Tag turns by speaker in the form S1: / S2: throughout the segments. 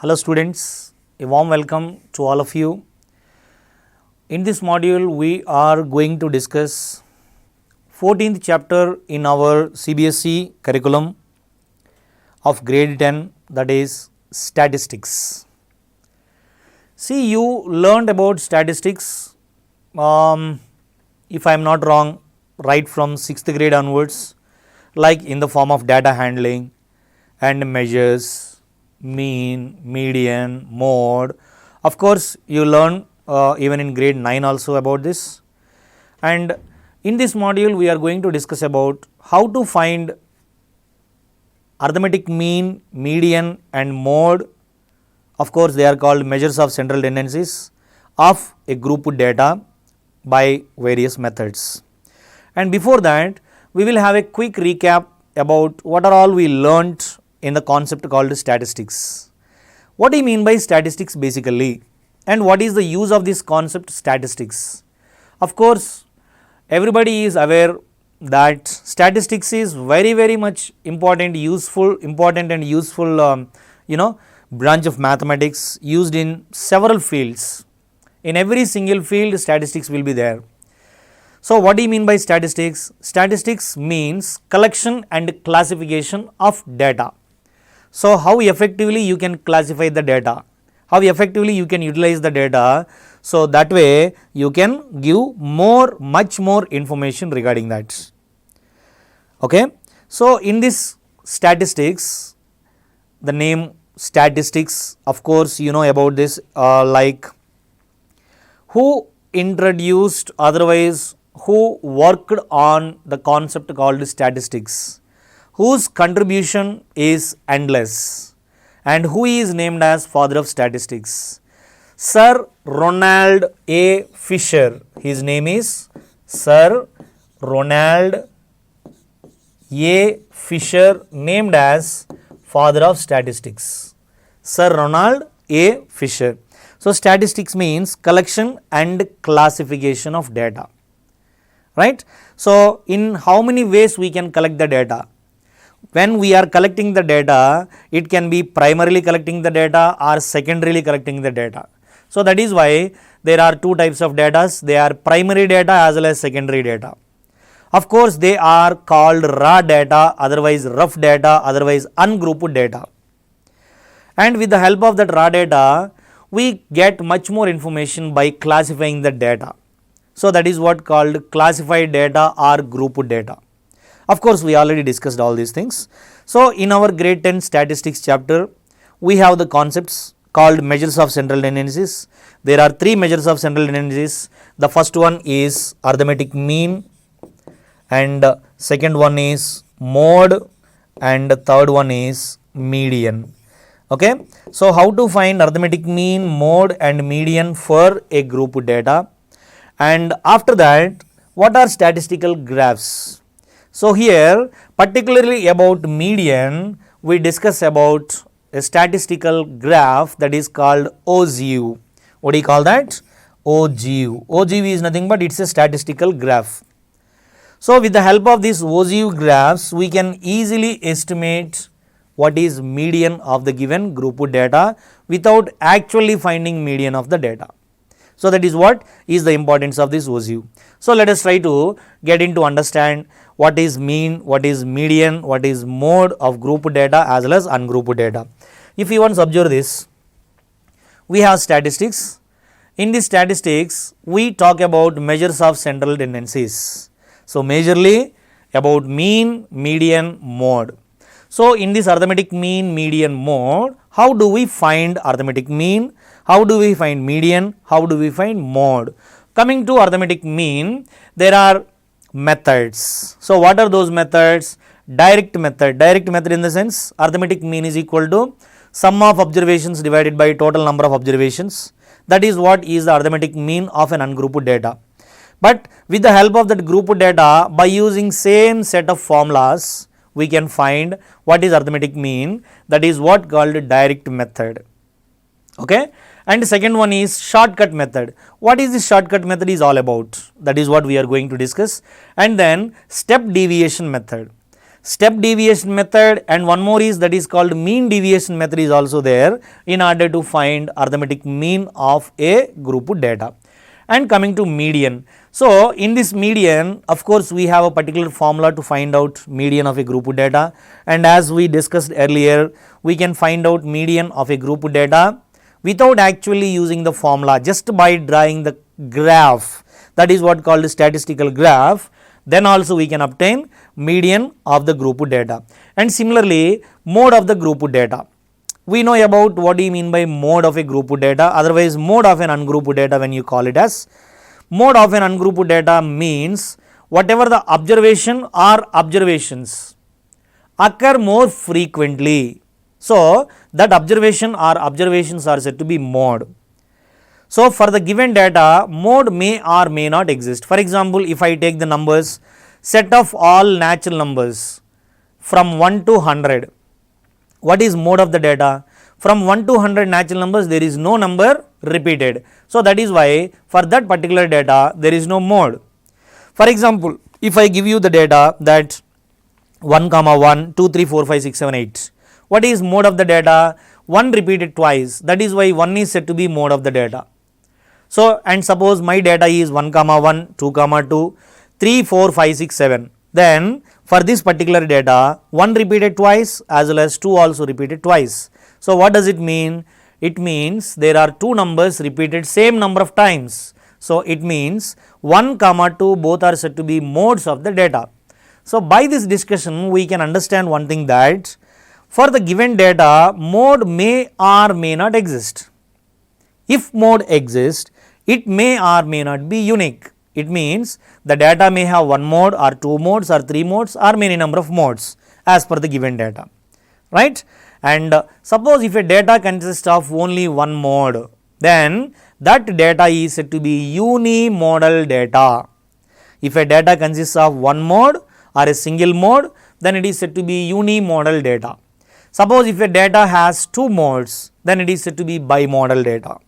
S1: Hello students, a warm welcome to all of you. In this module, we are going to discuss 14th chapter in our CBSE curriculum of grade 10, that is statistics. See, you learned about statistics, if I am not wrong, right from 6th grade onwards, like in the form of data handling and measures, mean, median, mode. Of course, you learn even in grade 9 also about this. And in this module, we are going to discuss about how to find arithmetic mean, median and mode. Of course, they are called measures of central tendencies of a group data by various methods. And before that, we will have a quick recap about what are all we learnt in the concept called statistics. What do you mean by statistics basically? And what is the use of this concept statistics? Of course, everybody is aware that statistics is very much important and useful branch of mathematics used in several fields. In every single field, statistics will be there. So, what do you mean by statistics? Statistics means collection and classification of data. So, how effectively you can classify the data, how effectively you can utilize the data, so that way you can give much more information regarding that. Okay. So, in this statistics, the name statistics, of course, you know about this, like who introduced, otherwise who worked on the concept called statistics, whose contribution is endless, and who is named as father of statistics? Sir Ronald A. Fisher. His name is Sir Ronald A. Fisher, named as father of statistics. Sir Ronald A. Fisher. So, statistics means collection and classification of data, right? So, in how many ways we can collect the data? When we are collecting the data, it can be primarily collecting the data or secondarily collecting the data. So, that is why there are two types of data. They are primary data as well as secondary data. Of course, they are called raw data, otherwise rough data, otherwise ungrouped data. And with the help of that raw data, we get much more information by classifying the data. So, that is what called classified data or grouped data. Of course, we already discussed all these things. So, in our grade 10 statistics chapter, we have the concepts called measures of central tendencies. There are three measures of central tendencies. The first one is arithmetic mean, and second one is mode, and the third one is median. Okay. So, how to find arithmetic mean, mode and median for a group data? And after that, what are statistical graphs? So, here particularly about median, we discuss about a statistical graph that is called OGU. What do you call that? OGU. OGU is nothing but it is a statistical graph. So, with the help of these OGU graphs, we can easily estimate what is median of the given group data without actually finding median of the data. So, that is what is the importance of this OGU. So, let us try to get into understand what is mean, what is median, what is mode of group data as well as ungrouped data. If you once observe this, we have statistics. In this statistics, we talk about measures of central tendencies. So, majorly about mean, median, mode. So, in this arithmetic mean, median, mode, how do we find arithmetic mean? How do we find median? How do we find mode? Coming to arithmetic mean, there are methods. So, what are those methods? Direct method. Direct method in the sense arithmetic mean is equal to sum of observations divided by total number of observations. That is what is the arithmetic mean of an ungrouped data. But with the help of that grouped data, by using same set of formulas, we can find what is arithmetic mean. That is what called direct method. Okay. And the second one is shortcut method. What is this shortcut method is all about? That is what we are going to discuss. And then step deviation method. step deviation method, and one more is that is called mean deviation method is also there in order to find arithmetic mean of a group data. And coming to median. So, in this median, of course, we have a particular formula to find out median of a group data, and as we discussed earlier, we can find out median of a group data without actually using the formula, just by drawing the graph, that is what called statistical graph. Then also we can obtain median of the group data. And similarly, mode of the group data. We know about what do you mean by mode of a group data, otherwise mode of an ungrouped data when you call it as. Mode of an ungrouped data means whatever the observation or observations occur more frequently. So, that observation or observations are said to be mode. So, for the given data, mode may or may not exist. For example, if I take the numbers, set of all natural numbers from 1 to 100, what is mode of the data? From 1 to 100 natural numbers, there is no number repeated. So, that is why for that particular data, there is no mode. For example, if I give you the data that 1, 1, 2, 3, 4, 5, 6, 7, 8. What is mode of the data? 1 repeated twice. That is why 1 is said to be mode of the data. So, and suppose my data is 1, 1, 2, 2, 3, 4, 5, 6, 7. Then for this particular data, 1 repeated twice as well as 2 also repeated twice. So, what does it mean? It means there are two numbers repeated same number of times. So, it means 1, 2 both are said to be modes of the data. So, by this discussion we can understand one thing, that for the given data, mode may or may not exist. If mode exists, it may or may not be unique. It means the data may have one mode or two modes or three modes or many number of modes as per the given data, right. And suppose if a data consists of only one mode, then that data is said to be unimodal data. If a data consists of one mode or a single mode, then it is said to be unimodal data. Suppose if a data has two modes, then it is said to be bimodal data.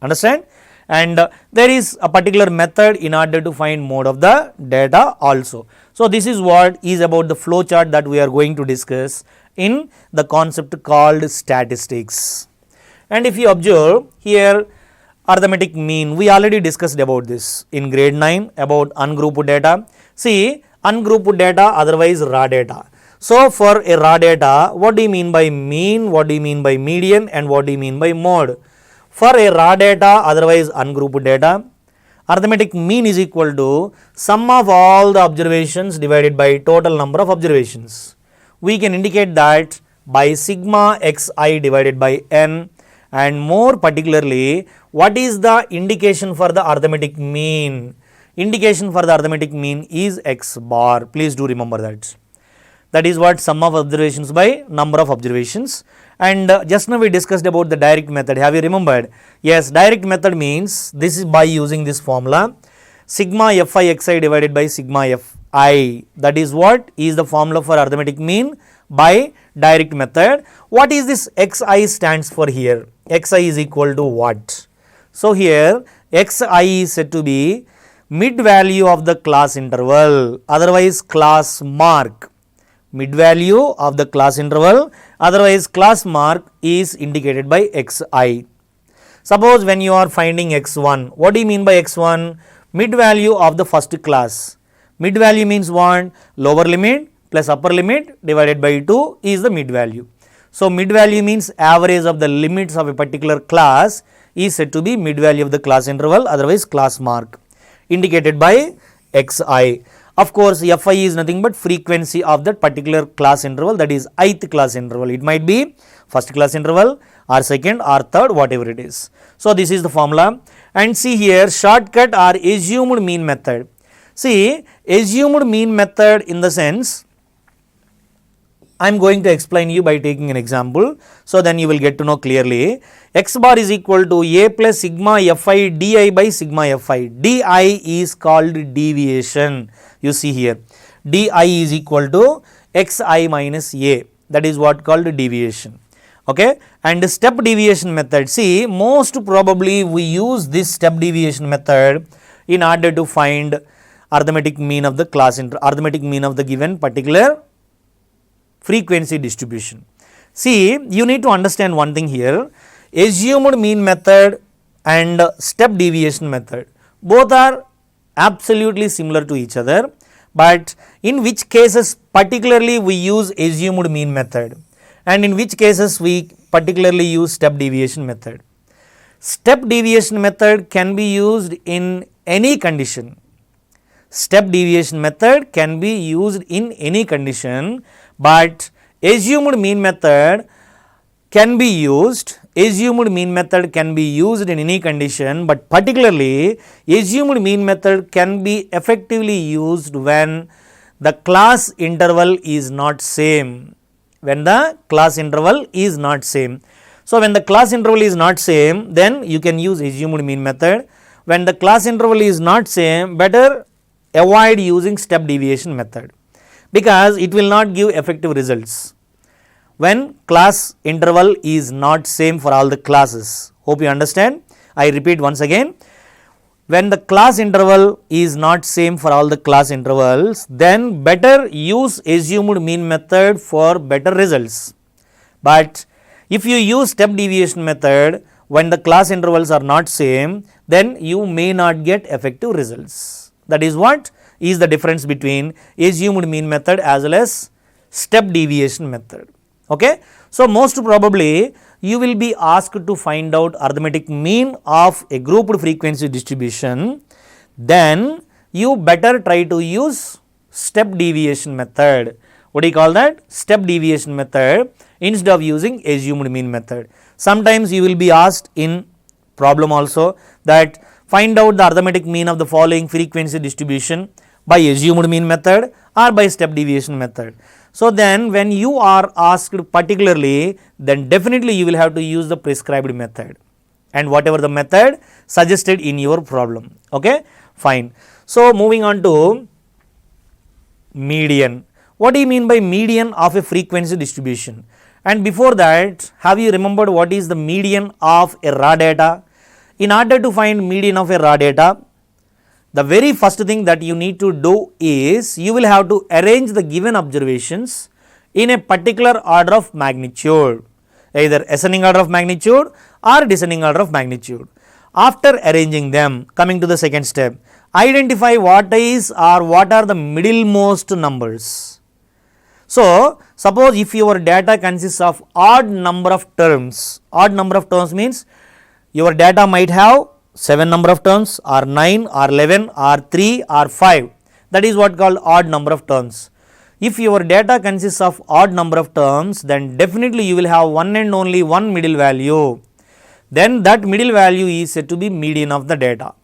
S1: Understand? And there is a particular method in order to find mode of the data also. So, this is what is about the flow chart that we are going to discuss in the concept called statistics. And if you observe here, arithmetic mean, we already discussed about this in grade 9 about ungrouped data. See, ungrouped data, otherwise raw data. So, for a raw data, what do you mean by mean, what do you mean by median, and what do you mean by mode? For a raw data, otherwise ungrouped data, arithmetic mean is equal to sum of all the observations divided by total number of observations. We can indicate that by sigma xi divided by n, and more particularly, what is the indication for the arithmetic mean? Indication for the arithmetic mean is x bar. Please do remember that. That is what sum of observations by number of observations. And just now we discussed about the direct method. Have you remembered? Yes, direct method means this is by using this formula, sigma fi xi divided by sigma fi. That is what is the formula for arithmetic mean by direct method. What is this xi stands for here? Xi is equal to what? So, here xi is said to be mid value of the class interval, otherwise class mark. Mid value of the class interval, otherwise class mark is indicated by xi. Suppose when you are finding x1, what do you mean by x1? Mid value of the first class. Mid value means what? Lower limit plus upper limit divided by 2 is the mid value. So, mid value means average of the limits of a particular class is said to be mid value of the class interval, otherwise class mark, indicated by xi. Of course, fi is nothing but frequency of that particular class interval, that is ith class interval. It might be first class interval or second or third, whatever it is. So, this is the formula. And see here, shortcut or assumed mean method. See, assumed mean method in the sense, I am going to explain you by taking an example. So, then you will get to know clearly. X bar is equal to a plus sigma fi di by sigma fi. Di is called deviation. You see here, di is equal to xi minus a. That is what called deviation. Okay. And step deviation method. See, most probably we use this step deviation method in order to find arithmetic mean of the class arithmetic mean of the given particular frequency distribution. See, you need to understand one thing here. Assumed mean method and step deviation method, both are absolutely similar to each other, but in which cases particularly we use assumed mean method and in which cases we particularly use step deviation method. Step deviation method can be used in any condition. Step deviation method can be used in any condition, but assumed mean method can be used. Assumed mean method can be used in any condition, but particularly assumed mean method can be effectively used when the class interval is not same. When the class interval is not same. So, when the class interval is not same, then you can use assumed mean method. When the class interval is not same, better avoid using step deviation method because it will not give effective results. When class interval is not same for all the classes. Hope you understand. I repeat once again. When the class interval is not same for all the class intervals, then better use assumed mean method for better results. But if you use step deviation method when the class intervals are not same, then you may not get effective results. That is what is the difference between assumed mean method as well as step deviation method. Okay. So, most probably you will be asked to find out arithmetic mean of a grouped frequency distribution, then you better try to use step deviation method. What do you call that? Step deviation method instead of using assumed mean method. Sometimes you will be asked in problem also that find out the arithmetic mean of the following frequency distribution by assumed mean method or by step deviation method. So, then when you are asked particularly, then definitely you will have to use the prescribed method and whatever the method suggested in your problem. Okay, fine. So, moving on to median. What do you mean by median of a frequency distribution? And before that, have you remembered what is the median of a raw data? In order to find median of a raw data, the very first thing that you need to do is you will have to arrange the given observations in a particular order of magnitude, either ascending order of magnitude or descending order of magnitude. After arranging them, coming to the second step, identify what is or what are the middlemost numbers. So, suppose if your data consists of odd number of terms means your data might have 7 number of terms or 9 or 11 or 3 or 5, that is what called odd number of terms. If your data consists of odd number of terms, then definitely you will have one and only one middle value. Then that middle value is said to be median of the data.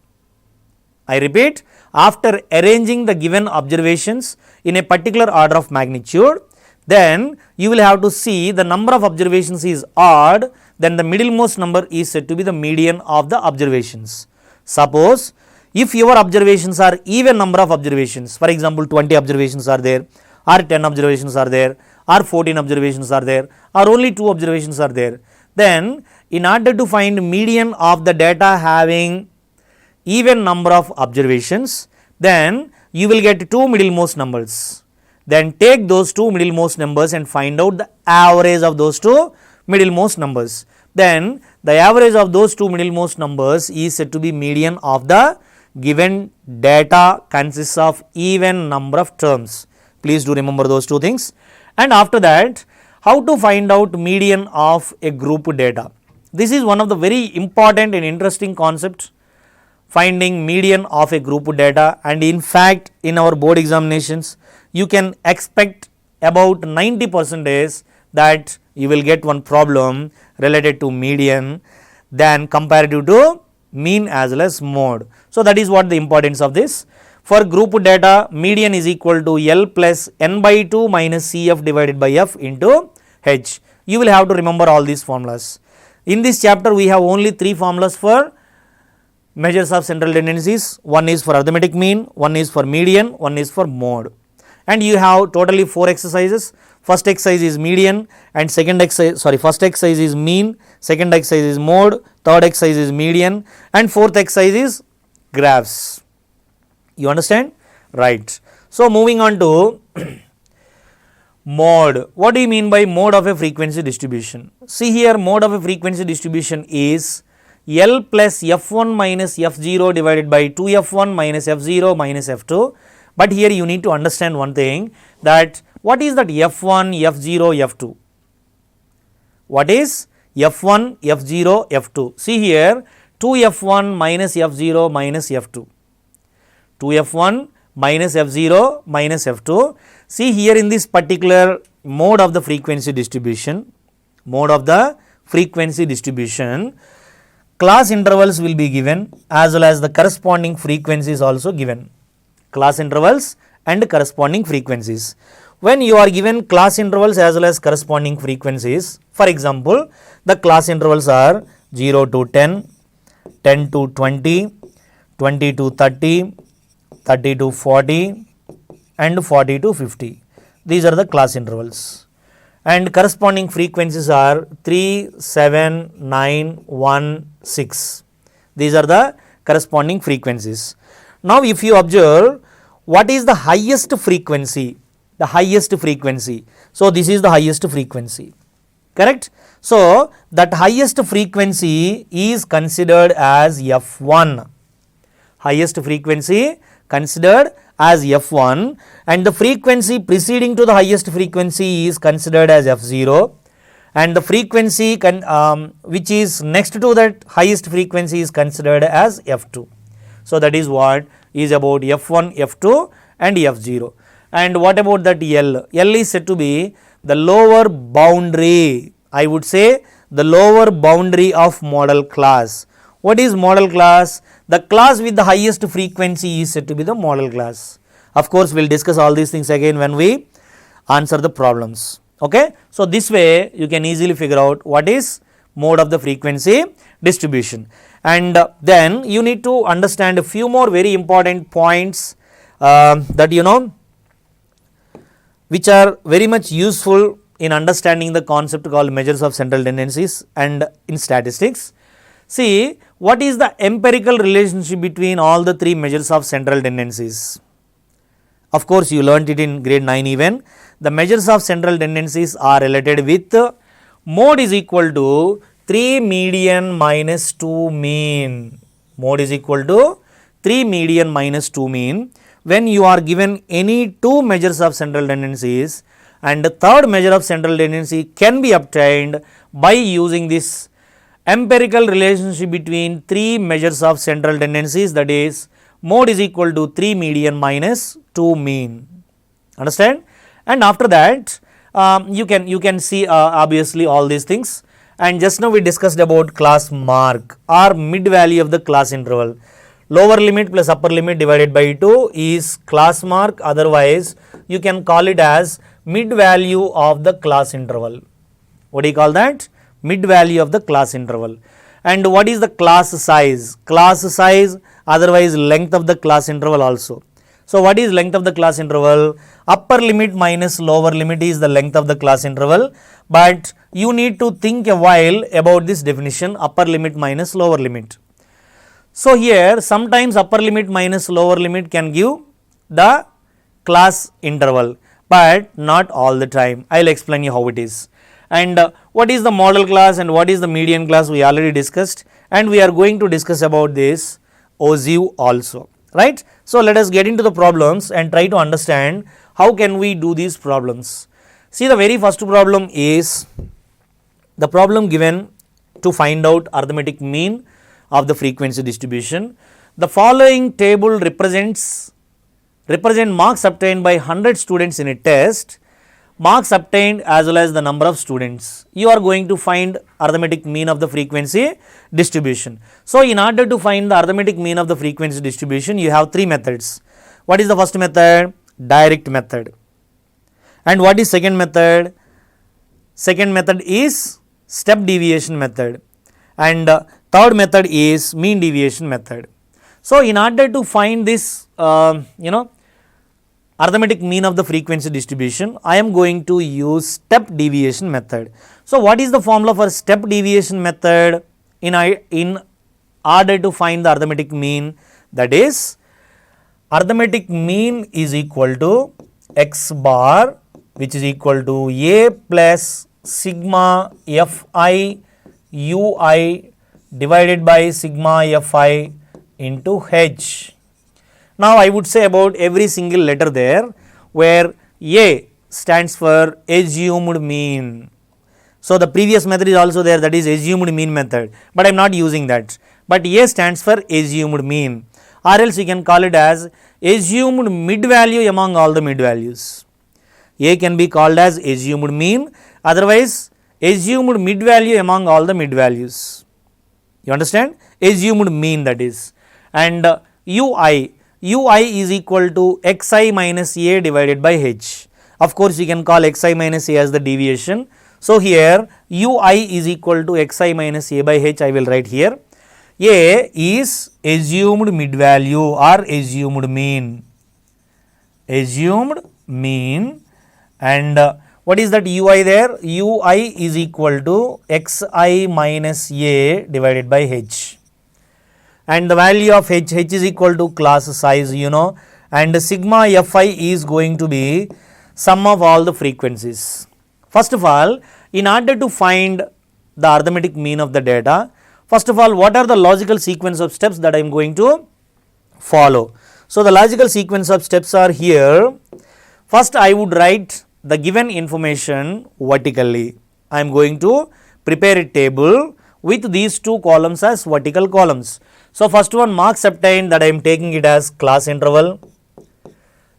S1: I repeat, after arranging the given observations in a particular order of magnitude, then you will have to see the number of observations is odd, then the middlemost number is said to be the median of the observations. Suppose if your observations are even number of observations, for example 20 observations are there or 10 observations are there or 14 observations are there or only 2 observations are there, then in order to find median of the data having even number of observations, then you will get 2 middlemost numbers. Then take those 2 middlemost numbers and find out the average of those 2 middlemost numbers. Then the average of those 2 middlemost numbers is said to be median of the given data consists of even number of terms. Please do remember those two things. And after that, how to find out median of a group data. This is one of the very important and interesting concepts, finding median of a group data, and in fact in our board examinations you can expect about 90% that you will get one problem related to median than comparative to mean as well as mode. So, that is what the importance of this. For group data, median is equal to L plus n by 2 minus Cf divided by f into h. You will have to remember all these formulas. In this chapter, we have only 3 formulas for measures of central tendencies. One is for arithmetic mean, one is for median, one is for mode. And you have totally 4 exercises. First exercise is median and first exercise is mean, second exercise is mode, third exercise is median and fourth exercise is graphs. You understand? Right. So, moving on to Mode. What do you mean by mode of a frequency distribution? See here, mode of a frequency distribution is L plus F1 minus F0 divided by 2F1 minus F0 minus F2. But here you need to understand one thing, that what is that F1, F0, F2? What is F1, F0, F2? See here, 2F1 minus F0 minus F2. 2F1 minus F0 minus F2. See here in this particular mode of the frequency distribution, class intervals will be given as well as the corresponding frequencies also given. Class intervals and corresponding frequencies. When you are given class intervals as well as corresponding frequencies, for example, the class intervals are 0 to 10, 10 to 20, 20 to 30, 30 to 40 and 40 to 50. These are the class intervals. And corresponding frequencies are 3, 7, 9, 1, 6. These are the corresponding frequencies. Now, if you observe, what is the highest frequency? The highest frequency. So, this is the highest frequency. Correct? So, that highest frequency is considered as F1. Highest frequency considered as F1, and the frequency preceding to the highest frequency is considered as F0, and the frequency which is next to that highest frequency is considered as F2. So, that is what is about F1, F2 and F0. And what about that L? L is said to be the lower boundary, I would say the lower boundary of model class. What is model class? The class with the highest frequency is said to be the model class. Of course, we will discuss all these things again when we answer the problems. Okay? So, this way you can easily figure out what is mode of the frequency distribution. And then you need to understand a few more very important points that you know, which are very much useful in understanding the concept called measures of central tendencies and in statistics. See, what is the empirical relationship between all the three measures of central tendencies? Of course, you learnt it in grade 9 even. The measures of central tendencies are related with mode is equal to 3 median minus 2 mean. Mode is equal to 3 median minus 2 mean. When you are given any two measures of central tendencies, and the third measure of central tendency can be obtained by using this empirical relationship between three measures of central tendencies, that is mode is equal to 3 median minus 2 mean. Understand? And after that you can see obviously all these things. And just now we discussed about class mark or mid value of the class interval. Lower limit plus upper limit divided by 2 is class mark, otherwise you can call it as mid value of the class interval. What do you call that? Mid value of the class interval. And what is the class size? Class size, otherwise length of the class interval also. So, what is length of the class interval? Upper limit minus lower limit is the length of the class interval, but you need to think a while about this definition, upper limit minus lower limit. So, here sometimes upper limit minus lower limit can give the class interval, but not all the time. I will explain you how it is. And what is the model class and what is the median class we already discussed, and we are going to discuss about this OSIV also, right. So, let us get into the problems and try to understand how can we do these problems. See, the very first problem is the problem given to find out arithmetic mean of the frequency distribution. The following table represent marks obtained by 100 students in a test, marks obtained as well as the number of students. You are going to find arithmetic mean of the frequency distribution. So, in order to find the arithmetic mean of the frequency distribution, you have three methods. What is the first method? Direct method. And what is second method? Second method is step deviation method. And third method is mean deviation method. So, in order to find this arithmetic mean of the frequency distribution, I am going to use step deviation method. So, what is the formula for step deviation method in order to find the arithmetic mean? That is, arithmetic mean is equal to x bar which is equal to A plus sigma Fi Ui divided by sigma Fi into H. Now I would say about every single letter there, where A stands for assumed mean. So the previous method is also there, that is assumed mean method, but I am not using that. But A stands for assumed mean, or else you can call it as assumed mid value among all the mid values. A can be called as assumed mean, otherwise assumed mid value among all the mid values. You understand? Assumed mean, that is. And Ui is equal to xi minus A divided by H. Of course, you can call xi minus A as the deviation. So here Ui is equal to xi minus A by H, I will write here. A is assumed mid value or assumed mean. Assumed mean, and what is that Ui there? Ui is equal to xi minus A divided by H. And the value of H is equal to class size, and sigma Fi is going to be sum of all the frequencies. First of all, in order to find the arithmetic mean of the data, first of all, what are the logical sequence of steps that I am going to follow? So the logical sequence of steps are here. First, I would write the given information vertically. I am going to prepare a table with these two columns as vertical columns. So first one, marks obtained, that I am taking it as class interval,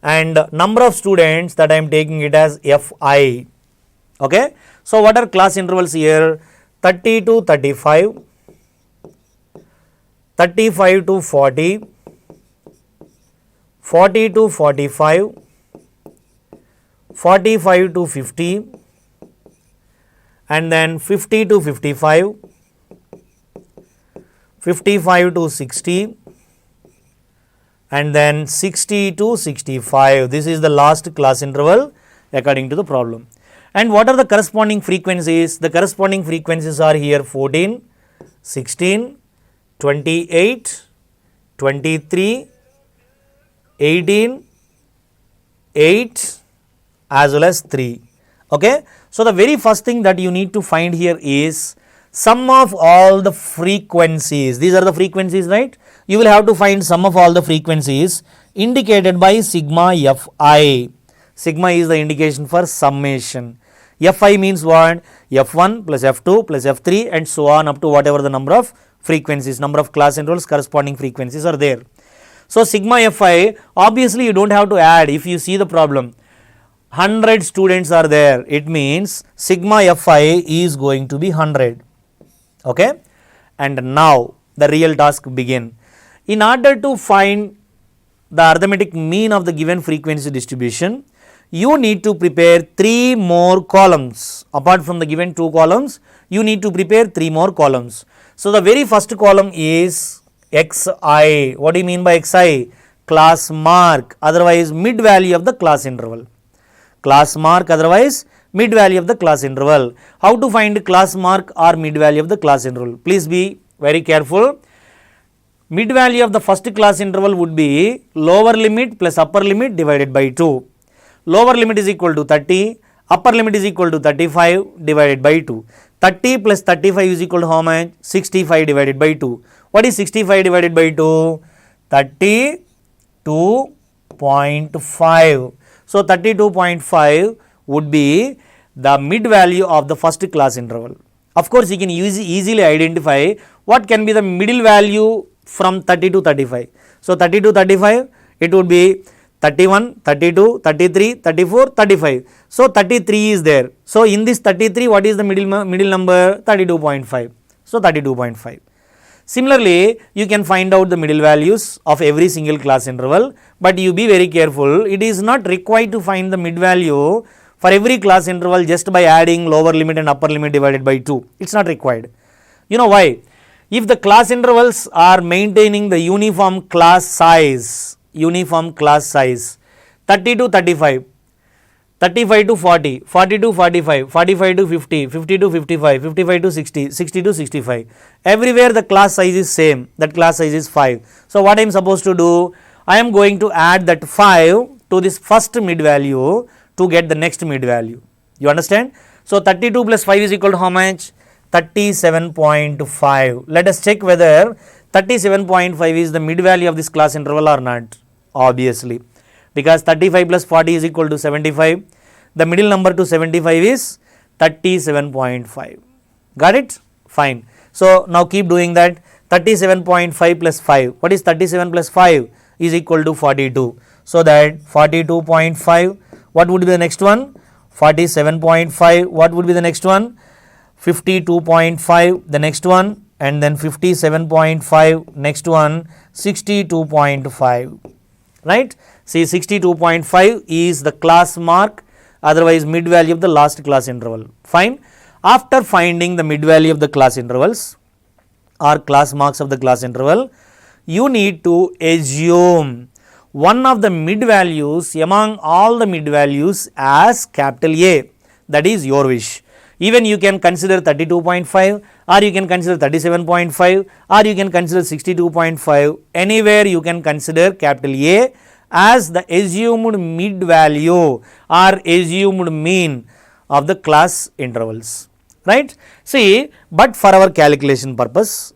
S1: and number of students, that I am taking it as Fi. Okay. So what are class intervals here? 30 to 35, 35 to 40, 40 to 45, 45 to 50, and then 50 to 55, 55 to 60, and then 60 to 65. This is the last class interval according to the problem. And what are the corresponding frequencies? The corresponding frequencies are here 14, 16, 28, 23, 18, 8 as well as 3. Okay. So the very first thing that you need to find here is sum of all the frequencies. These are the frequencies, right? You will have to find sum of all the frequencies indicated by sigma Fi. Sigma is the indication for summation. Fi means what? F1 plus F2 plus F3 and so on up to whatever the number of frequencies, number of class intervals, corresponding frequencies are there. So sigma Fi, obviously you don't have to add. If you see the problem, 100 students are there, it means sigma Fi is going to be 100. Okay. And now the real task begin. In order to find the arithmetic mean of the given frequency distribution, you need to prepare 3 more columns. Apart from the given 2 columns, you need to prepare 3 more columns. So the very first column is xi. What do you mean by xi? Class mark, otherwise mid value of the class interval. Class mark, otherwise mid value of the class interval. How to find class mark or mid value of the class interval? Please be very careful. Mid value of the first class interval would be lower limit plus upper limit divided by 2. Lower limit is equal to 30, upper limit is equal to 35 divided by 2. 30 plus 35 is equal to how much? 65 divided by 2. What is 65 divided by 2? 32.5. So 32.5 would be the mid value of the first class interval. Of course, you can easily identify what can be the middle value from 30 to 35. So 30 to 35, it would be 31, 32, 33, 34, 35. So 33 is there. So in this 33, what is the middle number? 32.5. So 32.5. Similarly, you can find out the middle values of every single class interval, but you be very careful. It is not required to find the mid value for every class interval just by adding lower limit and upper limit divided by 2. It's not required. You know why? If the class intervals are maintaining the uniform class size, 30 to 35, 35 to 40, 40 to 45, 45 to 50, 50 to 55, 55 to 60, 60 to 65. Everywhere the class size is same, that class size is 5. So what I am supposed to do? I am going to add that 5 to this first mid value to get the next mid value. You understand? So 32 plus 5 is equal to how much? 37.5. Let us check whether 37.5 is the mid value of this class interval or not. Obviously, because 35 plus 40 is equal to 75. The middle number to 75 is 37.5. Got it? Fine. So now keep doing that. 37.5 plus 5. What is 37 plus 5? Is equal to 42. So that 42.5. What would be the next one? 47.5. What would be the next one? 52.5. The next one. And then 57.5. Next one. 62.5. Right? See, 62.5 is the class mark, otherwise mid value of the last class interval. Fine. After finding the mid value of the class intervals or class marks of the class interval, you need to assume one of the mid values among all the mid values as capital A. That is your wish. Even you can consider 32.5, or you can consider 37.5, or you can consider 62.5. Anywhere you can consider capital A as the assumed mid value or assumed mean of the class intervals. Right? See, but for our calculation purpose,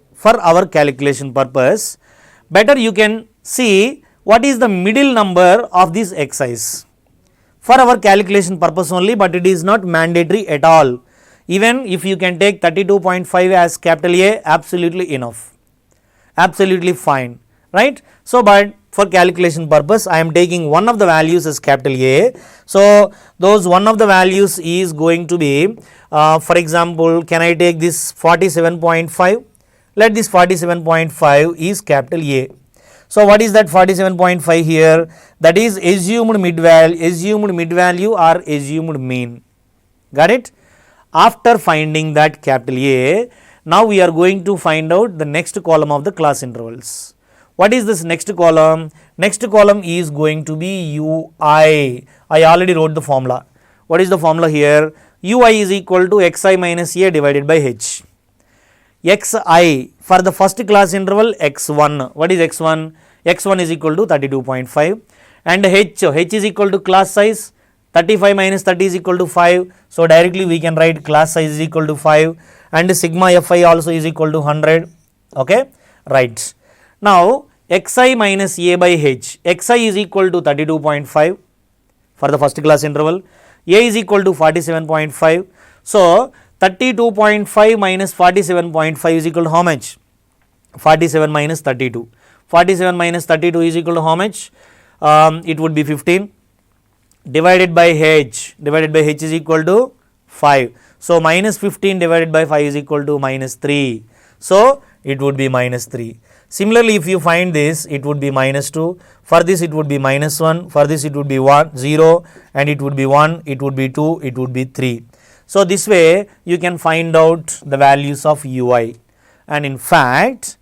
S1: better you can see what is the middle number of this exercise. For our calculation purpose only, but it is not mandatory at all. Even if you can take 32.5 as capital A, absolutely enough, absolutely fine, right? So, but for calculation purpose, I am taking one of the values as capital A. So, those one of the values is going to be, for example, can I take this 47.5? Let this 47.5 is capital A. So, what is that 47.5 here? That is assumed mid value or assumed mean. Got it? After finding that capital A, now we are going to find out the next column of the class intervals. What is this next column? Next column is going to be UI. I already wrote the formula. What is the formula here? UI is equal to xi minus a divided by h. Xi for the first class interval x1. What is x1? X1 is equal to 32.5, and h is equal to class size. 35 minus 30 is equal to 5. So, directly we can write class size is equal to 5, and sigma fi also is equal to 100. Okay, right. Now, xi minus a by h. Xi is equal to 32.5 for the first class interval. A is equal to 47.5. So, 32.5 minus 47.5 is equal to how much? 47 minus 32. 47 minus 32 is equal to how much? It would be 15. Divided by h is equal to 5. So, minus 15 divided by 5 is equal to minus 3. So, it would be minus 3. Similarly, if you find this, it would be minus 2. For this, it would be minus 1. For this, it would be 1, 0, and it would be 1, it would be 2, it would be 3. So, this way you can find out the values of ui. And in fact,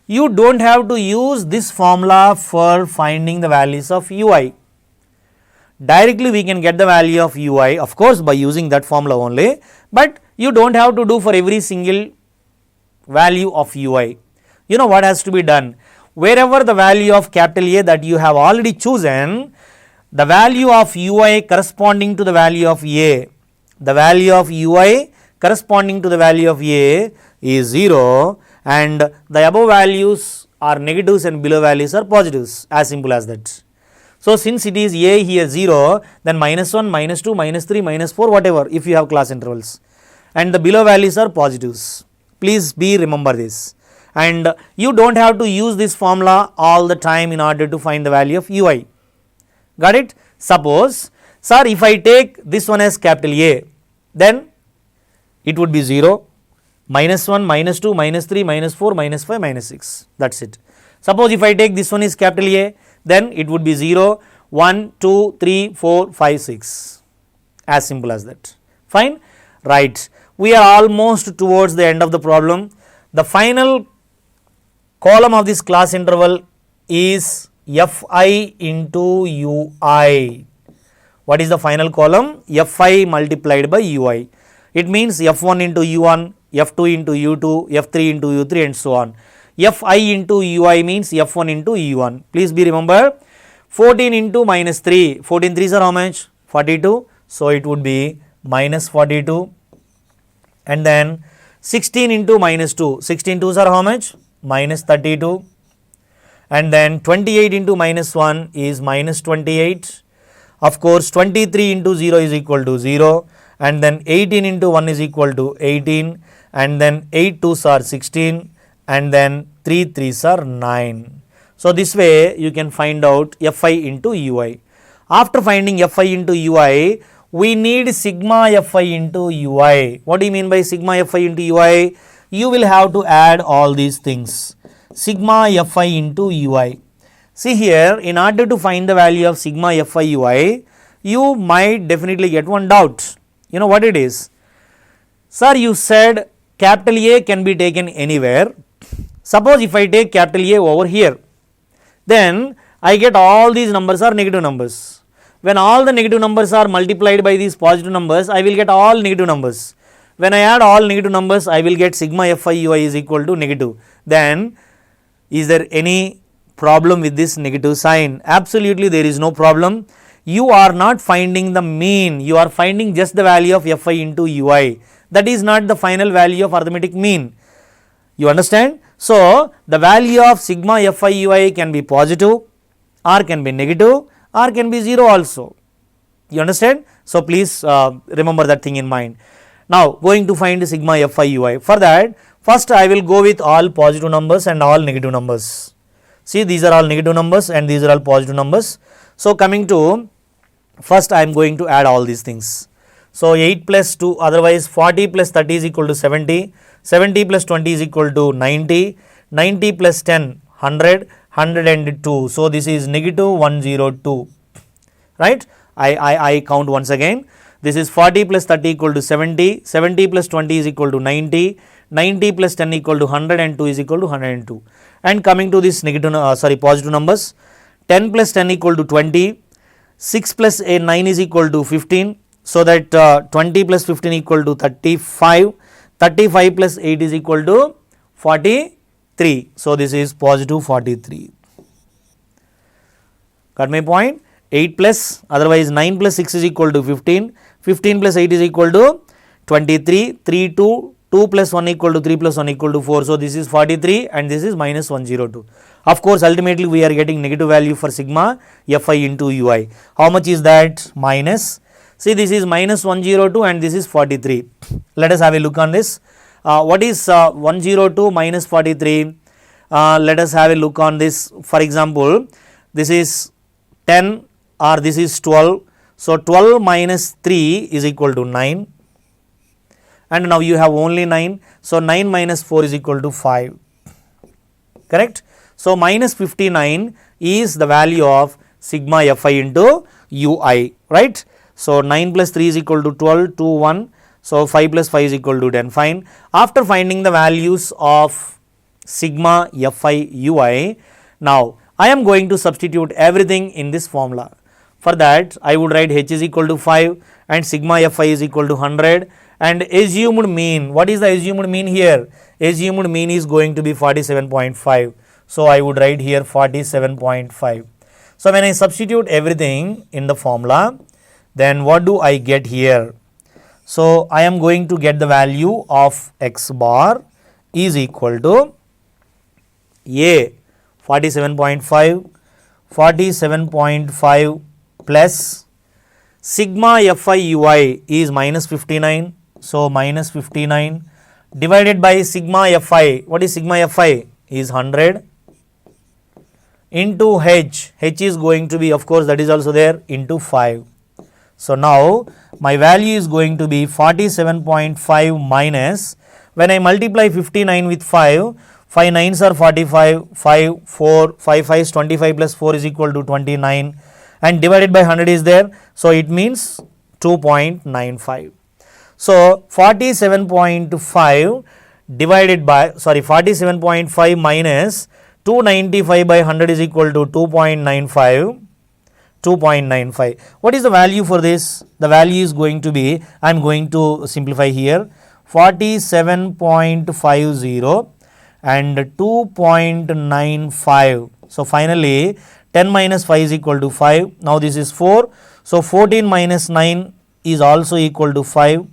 S1: you do not have to use this formula for finding the values of ui. Directly we can get the value of ui, of course, by using that formula only, but you do not have to do for every single value of ui. You know what has to be done? Wherever the value of capital A that you have already chosen, the value of ui corresponding to the value of A, the value of ui corresponding to the value of A is 0, and the above values are negatives and below values are positives, as simple as that. So, since it is A here 0, then minus 1, minus 2, minus 3, minus 4, whatever, if you have class intervals, and the below values are positives. Please remember this, and you do not have to use this formula all the time in order to find the value of ui. Got it? Suppose, sir, if I take this one as capital A, then it would be 0, minus 1, minus 2, minus 3, minus 4, minus 5, minus 6. That is it. Suppose if I take this one is capital A, then it would be 0, 1, 2, 3, 4, 5, 6. As simple as that. Fine? Right. We are almost towards the end of the problem. The final column of this class interval is fi into ui. What is the final column? Fi multiplied by ui. It means f1 into u1, f2 into u2, f3 into u3, and so on. Fi into ui means f1 into u1. Please be remember, 14 into minus 3. 14 3s are how much? 42. So it would be minus 42. And then 16 into minus 2. 16 2s are how much? Minus 32. And then 28 into minus 1 is minus 28. Of course, 23 into 0 is equal to 0. And then 18 into 1 is equal to 18. And then 8 2s are 16. And then 3 3s are 9. So this way you can find out Fi into Ui. After finding Fi into Ui, we need sigma Fi into Ui. What do you mean by sigma Fi into Ui? You will have to add all these things. Sigma Fi into Ui. See here, in order to find the value of sigma Fi Ui, you might definitely get one doubt. You know what it is? Sir, you said capital A can be taken anywhere. Suppose if I take capital A over here, then I get all these numbers are negative numbers. When all the negative numbers are multiplied by these positive numbers, I will get all negative numbers. When I add all negative numbers, I will get sigma Fi Ui is equal to negative. Then, is there any problem with this negative sign? Absolutely there is no problem. You are not finding the mean, you are finding just the value of Fi into Ui. That is not the final value of arithmetic mean. You understand? So, the value of sigma Fi Ui can be positive, or can be negative, or can be 0 also. You understand? So, please remember that thing in mind. Now, going to find sigma Fi Ui. For that, first I will go with all positive numbers and all negative numbers. See, these are all negative numbers and these are all positive numbers. So, coming to first I am going to add all these things. So, 8 plus 2, otherwise 40 plus 30 is equal to 70, 70 plus 20 is equal to 90, 90 plus 10, 100, 102. So, this is negative 102, right. I count once again. This is 40 plus 30 equal to 70, 70 plus 20 is equal to 90, 90 plus 10 equal to 100 and 2 is equal to 102. And coming to this negative, positive numbers, 10 plus 10 equal to 20, 6 plus 9 is equal to 15. So, that 20 plus 15 equal to 35, 35 plus 8 is equal to 43. So, this is positive 43. Got my point? 8 plus, otherwise 9 plus 6 is equal to 15, 15 plus 8 is equal to 23, 3, 2, 2 plus 1 equal to 3 plus 1 equal to 4. So, this is 43 and this is minus 102. Of course, ultimately we are getting negative value for sigma Fi into Ui. How much is that? Minus, see, this is minus 102 and this is 43. Let us have a look on this. What is 102 minus 43? Let us have a look on this. For example, this is 10 or this is 12. So, 12 minus 3 is equal to 9 and now you have only 9. So, 9 minus 4 is equal to 5, correct. So, minus 59 is the value of sigma Fi into Ui, right. So, 9 plus 3 is equal to 12, 2, 1. So, 5 plus 5 is equal to 10. Fine. After finding the values of sigma Fi Ui, now I am going to substitute everything in this formula. For that, I would write H is equal to 5 and sigma Fi is equal to 100 and assumed mean. What is the assumed mean here? Assumed mean is going to be 47.5. So, I would write here 47.5. So, when I substitute everything in the formula, then what do I get here? So, I am going to get the value of x bar is equal to A 47.5, 47.5 plus sigma Fi Ui is minus 59. So, minus 59 divided by sigma Fi. What is sigma Fi? Is 100 into H. H is going to be, of course, that is also there, into 5. So, now my value is going to be 47.5 minus, when I multiply 59 with 5, 5 9s are 45, 5, 4, 5 5s 25 plus 4 is equal to 29 and divided by 100 is there. So, it means 2.95. So, 47.5 divided by, 47.5 minus 295 by 100 is equal to 2.95. 2.95. What is the value for this? The value is going to be, I am going to simplify here, 47.50 and 2.95. So, finally, 10 minus 5 is equal to 5. Now this is 4. So 14 minus 9 is also equal to 5.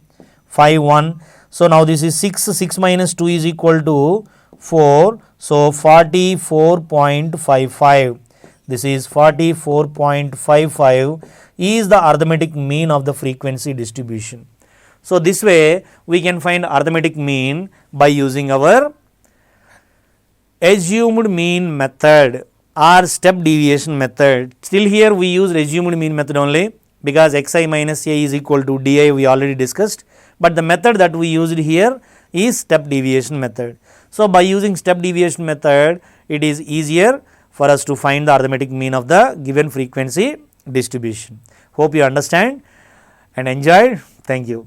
S1: 5, 1. So now this is 6. 6 minus 2 is equal to 4. So 44.55. This is 44.55 is the arithmetic mean of the frequency distribution. So this way we can find arithmetic mean by using our assumed mean method or step deviation method. Still here we use assumed mean method only, because xi minus a is equal to di we already discussed, but the method that we used here is step deviation method. So by using step deviation method, it is easier for us to find the arithmetic mean of the given frequency distribution. Hope you understand and enjoyed. Thank you.